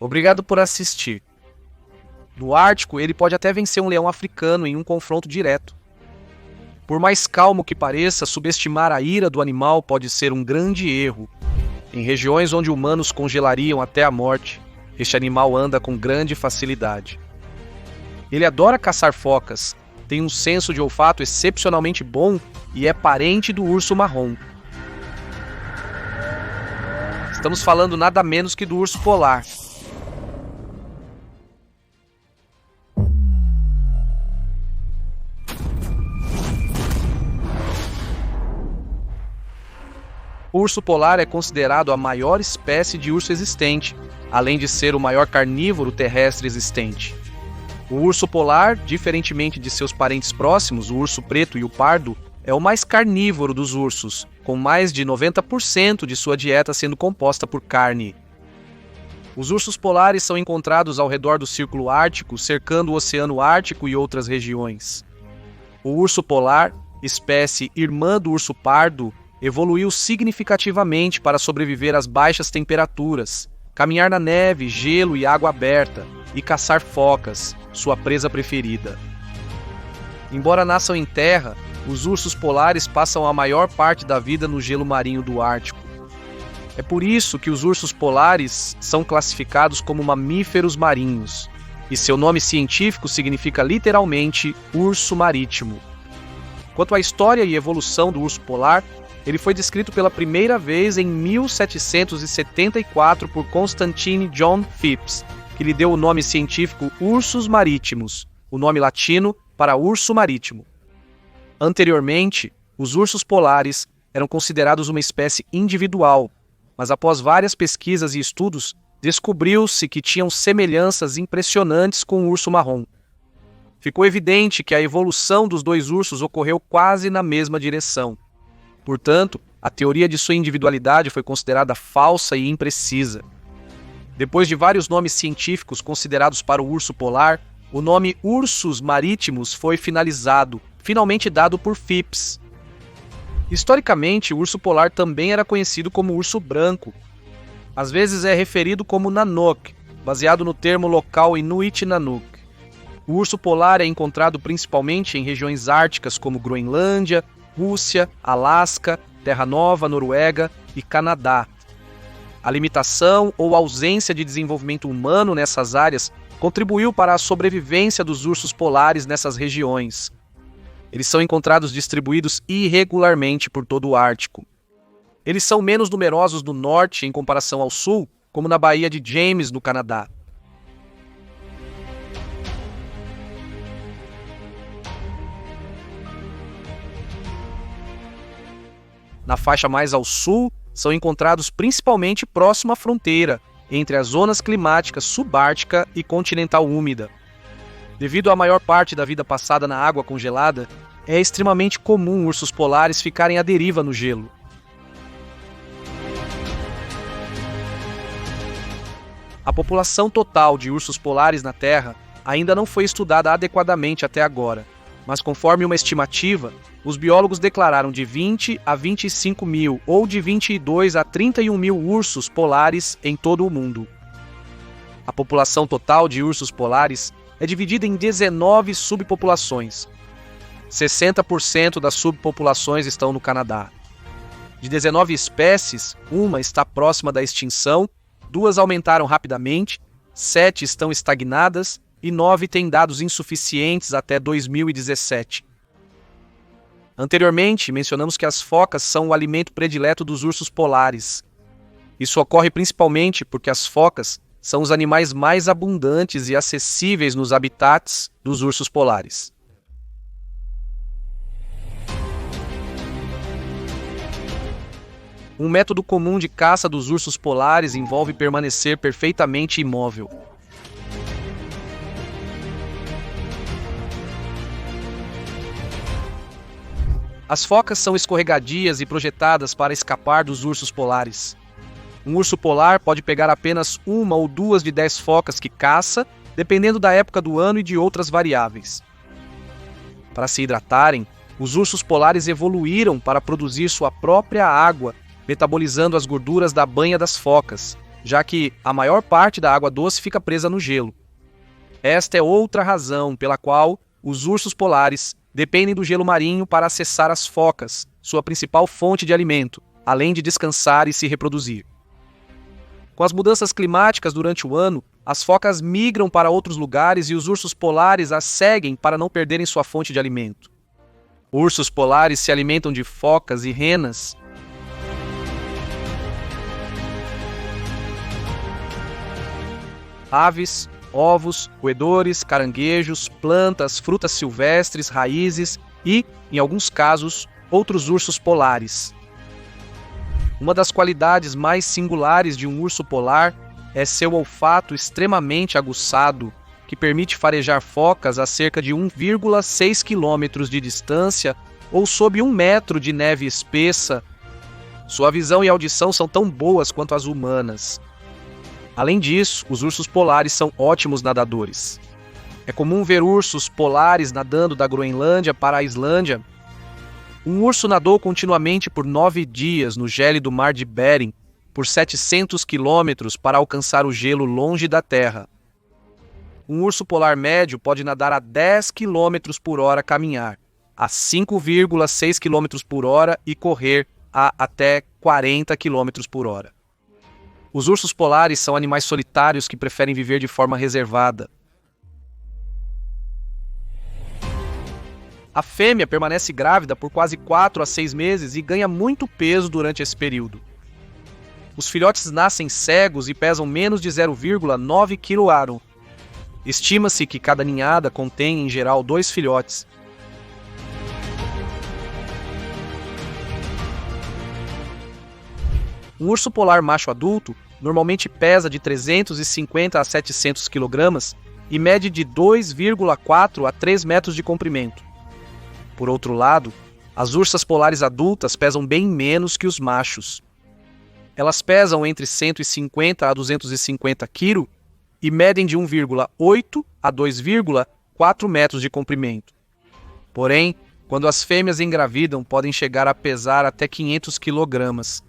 Obrigado por assistir. No Ártico, ele pode até vencer um leão africano em um confronto direto. Por mais calmo que pareça, subestimar a ira do animal pode ser um grande erro. Em regiões onde humanos congelariam até a morte, este animal anda com grande facilidade. Ele adora caçar focas, tem um senso de olfato excepcionalmente bom e é parente do urso marrom. Estamos falando nada menos que do urso polar. O urso polar é considerado a maior espécie de urso existente, além de ser o maior carnívoro terrestre existente. O urso polar, diferentemente de seus parentes próximos, o urso preto e o pardo, é o mais carnívoro dos ursos, com mais de 90% de sua dieta sendo composta por carne. Os ursos polares são encontrados ao redor do Círculo Ártico, cercando o Oceano Ártico e outras regiões. O urso polar, espécie irmã do urso pardo, evoluiu significativamente para sobreviver às baixas temperaturas, caminhar na neve, gelo e água aberta, e caçar focas, sua presa preferida. Embora nasçam em terra, os ursos polares passam a maior parte da vida no gelo marinho do Ártico. É por isso que os ursos polares são classificados como mamíferos marinhos, e seu nome científico significa literalmente urso marítimo. Quanto à história e evolução do urso polar, ele foi descrito pela primeira vez em 1774 por Constantine John Phipps, que lhe deu o nome científico Ursus marítimos, o nome latino para urso marítimo. Anteriormente, os ursos polares eram considerados uma espécie individual, mas após várias pesquisas e estudos, descobriu-se que tinham semelhanças impressionantes com o urso marrom. Ficou evidente que a evolução dos dois ursos ocorreu quase na mesma direção. Portanto, a teoria de sua individualidade foi considerada falsa e imprecisa. Depois de vários nomes científicos considerados para o urso polar, o nome Ursus marítimos foi finalmente dado por Phipps. Historicamente, o urso polar também era conhecido como urso branco. Às vezes é referido como Nanook, baseado no termo local Inuit Nanook. O urso polar é encontrado principalmente em regiões árticas como Groenlândia, Rússia, Alasca, Terra Nova, Noruega e Canadá. A limitação ou ausência de desenvolvimento humano nessas áreas contribuiu para a sobrevivência dos ursos polares nessas regiões. Eles são encontrados distribuídos irregularmente por todo o Ártico. Eles são menos numerosos no norte em comparação ao sul, como na Baía de James, no Canadá. Na faixa mais ao sul, são encontrados principalmente próximo à fronteira, entre as zonas climáticas subártica e continental úmida. Devido à maior parte da vida passada na água congelada, é extremamente comum ursos polares ficarem à deriva no gelo. A população total de ursos polares na Terra ainda não foi estudada adequadamente até agora, mas conforme uma estimativa, os biólogos declararam de 20 a 25 mil ou de 22 a 31 mil ursos polares em todo o mundo. A população total de ursos polares é dividida em 19 subpopulações. 60% das subpopulações estão no Canadá. De 19 espécies, uma está próxima da extinção, 2 aumentaram rapidamente, 7 estão estagnadas e 9 têm dados insuficientes até 2017. Anteriormente, mencionamos que as focas são o alimento predileto dos ursos polares. Isso ocorre principalmente porque as focas são os animais mais abundantes e acessíveis nos habitats dos ursos polares. Um método comum de caça dos ursos polares envolve permanecer perfeitamente imóvel. As focas são escorregadias e projetadas para escapar dos ursos polares. Um urso polar pode pegar apenas 1 ou 2 de 10 focas que caça, dependendo da época do ano e de outras variáveis. Para se hidratarem, os ursos polares evoluíram para produzir sua própria água, metabolizando as gorduras da banha das focas, já que a maior parte da água doce fica presa no gelo. Esta é outra razão pela qual os ursos polares dependem do gelo marinho para acessar as focas, sua principal fonte de alimento, além de descansar e se reproduzir. Com as mudanças climáticas durante o ano, as focas migram para outros lugares e os ursos polares as seguem para não perderem sua fonte de alimento. Ursos polares se alimentam de focas e renas. Aves, ovos, roedores, caranguejos, plantas, frutas silvestres, raízes e, em alguns casos, outros ursos polares. Uma das qualidades mais singulares de um urso polar é seu olfato extremamente aguçado, que permite farejar focas a cerca de 1,6 km de distância ou sob 1 metro de neve espessa. Sua visão e audição são tão boas quanto as humanas. Além disso, os ursos polares são ótimos nadadores. É comum ver ursos polares nadando da Groenlândia para a Islândia. Um urso nadou continuamente por 9 dias no gélido mar de Bering, por 700 quilômetros para alcançar o gelo longe da Terra. Um urso polar médio pode nadar a 10 km por hora caminhar, a 5,6 km por hora e correr a até 40 km por hora. Os ursos polares são animais solitários que preferem viver de forma reservada. A fêmea permanece grávida por quase 4 a 6 meses e ganha muito peso durante esse período. Os filhotes nascem cegos e pesam menos de 0,9 kg. Estima-se que cada ninhada contém, em geral, 2 filhotes. Um urso polar macho adulto normalmente pesa de 350 a 700 kg e mede de 2,4 a 3 metros de comprimento. Por outro lado, as ursas polares adultas pesam bem menos que os machos. Elas pesam entre 150 a 250 kg e medem de 1,8 a 2,4 metros de comprimento. Porém, quando as fêmeas engravidam, podem chegar a pesar até 500 kg.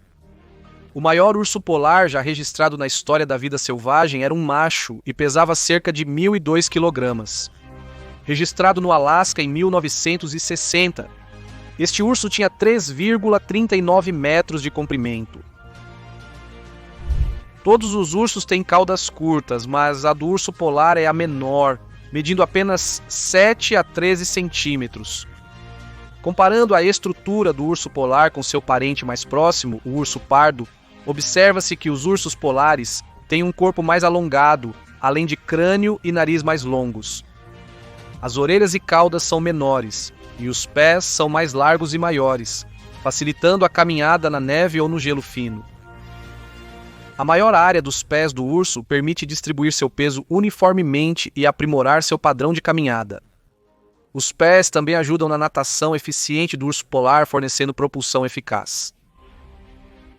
O maior urso polar já registrado na história da vida selvagem era um macho e pesava cerca de 1.002 kg. Registrado no Alasca em 1960, este urso tinha 3,39 metros de comprimento. Todos os ursos têm caudas curtas, mas a do urso polar é a menor, medindo apenas 7 a 13 centímetros. Comparando a estrutura do urso polar com seu parente mais próximo, o urso pardo, observa-se que os ursos polares têm um corpo mais alongado, além de crânio e nariz mais longos. As orelhas e caudas são menores, e os pés são mais largos e maiores, facilitando a caminhada na neve ou no gelo fino. A maior área dos pés do urso permite distribuir seu peso uniformemente e aprimorar seu padrão de caminhada. Os pés também ajudam na natação eficiente do urso polar, fornecendo propulsão eficaz.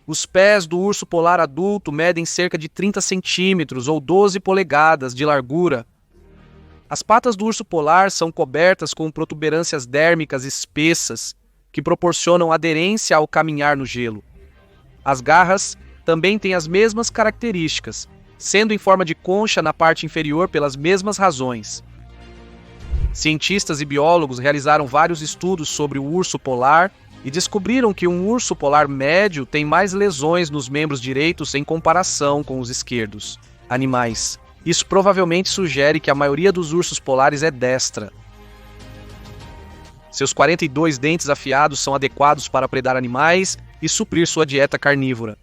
Os pés do urso polar adulto medem cerca de 30 centímetros ou 12 polegadas de largura. As patas do urso polar são cobertas com protuberâncias dérmicas espessas, que proporcionam aderência ao caminhar no gelo. As garras também têm as mesmas características, sendo em forma de concha na parte inferior pelas mesmas razões. Cientistas e biólogos realizaram vários estudos sobre o urso polar e descobriram que um urso polar médio tem mais lesões nos membros direitos em comparação com os esquerdos. Animais. Isso provavelmente sugere que a maioria dos ursos polares é destra. Seus 42 dentes afiados são adequados para predar animais e suprir sua dieta carnívora.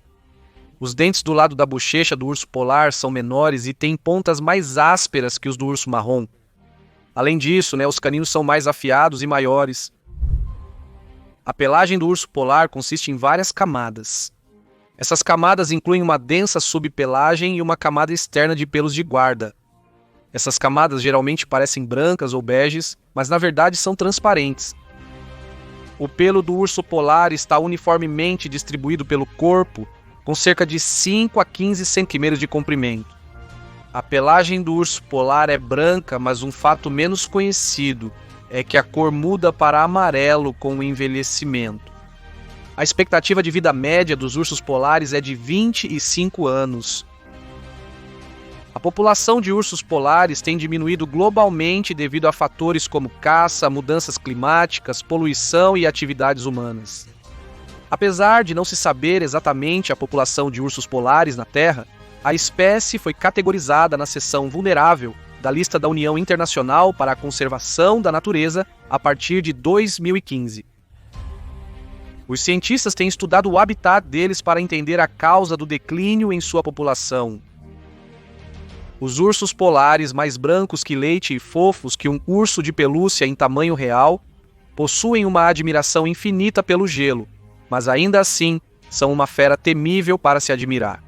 Os dentes do lado da bochecha do urso polar são menores e têm pontas mais ásperas que os do urso marrom. Além disso, os caninos são mais afiados e maiores. A pelagem do urso polar consiste em várias camadas. Essas camadas incluem uma densa subpelagem e uma camada externa de pelos de guarda. Essas camadas geralmente parecem brancas ou beges, mas na verdade são transparentes. O pelo do urso polar está uniformemente distribuído pelo corpo, com cerca de 5 a 15 centímetros de comprimento. A pelagem do urso polar é branca, mas um fato menos conhecido é que a cor muda para amarelo com o envelhecimento. A expectativa de vida média dos ursos polares é de 25 anos. A população de ursos polares tem diminuído globalmente devido a fatores como caça, mudanças climáticas, poluição e atividades humanas. Apesar de não se saber exatamente a população de ursos polares na Terra, a espécie foi categorizada na seção vulnerável da lista da União Internacional para a Conservação da Natureza a partir de 2015. Os cientistas têm estudado o habitat deles para entender a causa do declínio em sua população. Os ursos polares, mais brancos que leite e fofos que um urso de pelúcia em tamanho real, possuem uma admiração infinita pelo gelo, mas ainda assim são uma fera temível para se admirar.